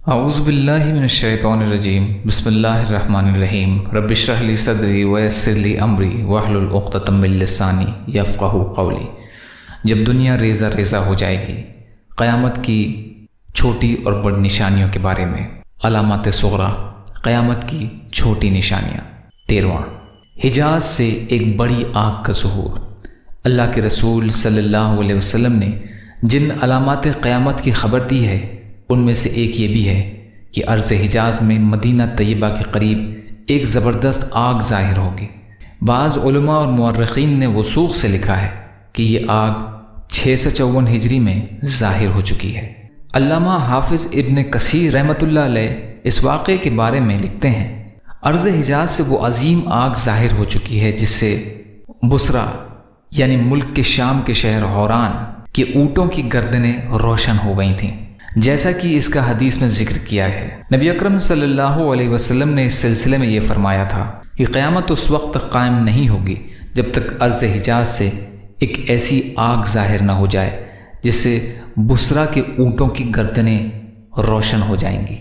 اعوذ باللہ من الشیطان الرجیم بسم اللہ الرحمن الرحیم رب اشرح لی صدری ویسر لی امری واحلل عقدۃ من لسانی یفقہوا قولی۔ جب دنیا ریزہ ریزہ ہو جائے گی، قیامت کی چھوٹی اور بڑی نشانیوں کے بارے میں۔ علامات صغریٰ، قیامت کی چھوٹی نشانیاں۔ 13واں، حجاز سے ایک بڑی آگ کا ظہور۔ اللہ کے رسول صلی اللہ علیہ وسلم نے جن علامات قیامت کی خبر دی ہے، ان میں سے ایک یہ بھی ہے کہ ارض حجاز میں مدینہ طیبہ کے قریب ایک زبردست آگ ظاہر ہوگی۔ بعض علماء اور مورخین نے وثوق سے لکھا ہے کہ یہ آگ 654 ہجری میں ظاہر ہو چکی ہے۔ علامہ حافظ ابن کثیر رحمۃ اللہ علیہ اس واقعے کے بارے میں لکھتے ہیں، ارض حجاز سے وہ عظیم آگ ظاہر ہو چکی ہے جس سے بصرہ یعنی ملک کے شام کے شہر حوران کے اونٹوں کی گردنیں روشن ہو گئی تھیں، جیسا کہ اس کا حدیث میں ذکر کیا ہے۔ نبی اکرم صلی اللہ علیہ وسلم نے اس سلسلے میں یہ فرمایا تھا کہ قیامت اس وقت تک قائم نہیں ہوگی جب تک ارض حجاز سے ایک ایسی آگ ظاہر نہ ہو جائے جس سے بصرہ کے اونٹوں کی گردنیں روشن ہو جائیں گی۔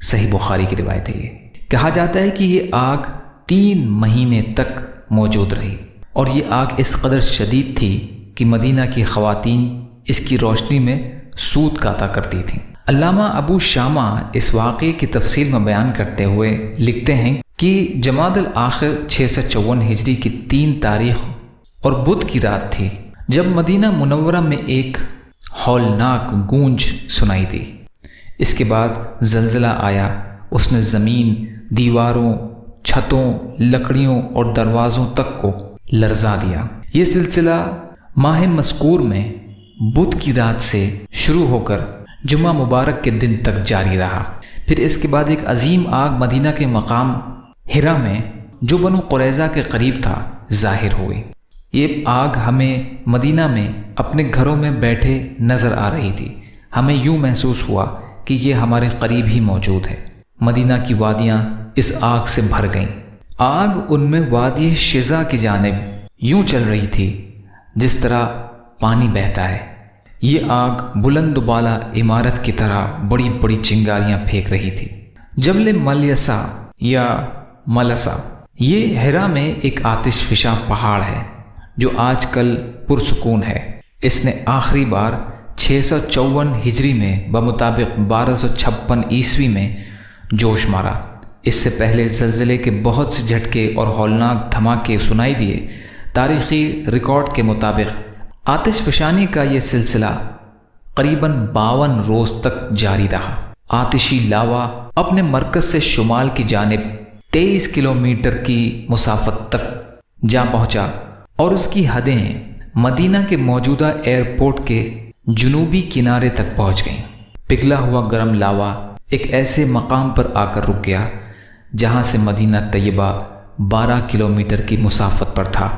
صحیح بخاری کی روایت ہے۔ یہ کہا جاتا ہے کہ یہ آگ 3 مہینے تک موجود رہی، اور یہ آگ اس قدر شدید تھی کہ مدینہ کی خواتین اس کی روشنی میں سود کاتا کرتی تھیں۔ علامہ ابو شامہ اس واقعے کی تفصیل میں بیان کرتے ہوئے لکھتے ہیں کہ جمادی الاخر 654 ہجری کی 3 تاریخ اور بدھ کی رات تھی جب مدینہ منورہ میں ایک ہولناک گونج سنائی دی۔ اس کے بعد زلزلہ آیا، اس نے زمین، دیواروں، چھتوں، لکڑیوں اور دروازوں تک کو لرزا دیا۔ یہ سلسلہ ماہ مذکور میں بدھ کی رات سے شروع ہو کر جمعہ مبارک کے دن تک جاری رہا۔ پھر اس کے بعد ایک عظیم آگ مدینہ کے مقام حرا میں جو بنو قریظہ کے قریب تھا ظاہر ہوئی۔ یہ آگ ہمیں مدینہ میں اپنے گھروں میں بیٹھے نظر آ رہی تھی۔ ہمیں یوں محسوس ہوا کہ یہ ہمارے قریب ہی موجود ہے۔ مدینہ کی وادیاں اس آگ سے بھر گئیں۔ آگ ان میں وادی شزا کی جانب یوں چل رہی تھی جس طرح پانی بہتا ہے۔ یہ آگ بلند و بالا عمارت کی طرح بڑی بڑی چنگاریاں پھینک رہی تھی۔ جبل ملیسا یا ملسا یہ حرا میں ایک آتش فشاں پہاڑ ہے جو آج کل پرسکون ہے۔ اس نے آخری بار 654 ہجری میں بمطابق 1256 عیسوی میں جوش مارا۔ اس سے پہلے زلزلے کے بہت سے جھٹکے اور ہولناک دھماکے سنائی دیے۔ تاریخی ریکارڈ کے مطابق آتش فشانی کا یہ سلسلہ قریباً 52 روز تک جاری رہا۔ آتشی لاوا اپنے مرکز سے شمال کی جانب 23 کلومیٹر کی مسافت تک جا پہنچا، اور اس کی حدیں مدینہ کے موجودہ ایئرپورٹ کے جنوبی کنارے تک پہنچ گئیں۔ پگھلا ہوا گرم لاوا ایک ایسے مقام پر آ کر رک گیا جہاں سے مدینہ طیبہ 12 کلومیٹر کی مسافت پر تھا۔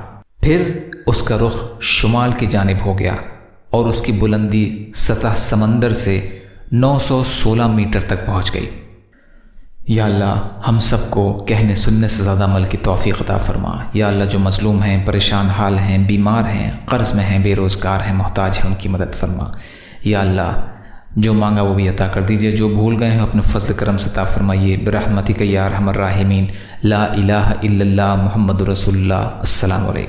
پھر اس کا رخ شمال کی جانب ہو گیا اور اس کی بلندی سطح سمندر سے 916 میٹر تک پہنچ گئی۔ یا اللہ ہم سب کو کہنے سننے سے زیادہ عمل کی توفیق عطا فرما۔ یا اللہ جو مظلوم ہیں، پریشان حال ہیں، بیمار ہیں، قرض میں ہیں، بے روزگار ہیں، محتاج ہیں، ان کی مدد فرما۔ یا اللہ جو مانگا وہ بھی عطا کر دیجئے، جو بھول گئے ہیں اپنے فضل کرم سے عطا فرمائیے۔ برحمتک یا ارحم الراحمین۔ لا الہ الا اللہ محمد رسول اللہ۔ السلام علیکم۔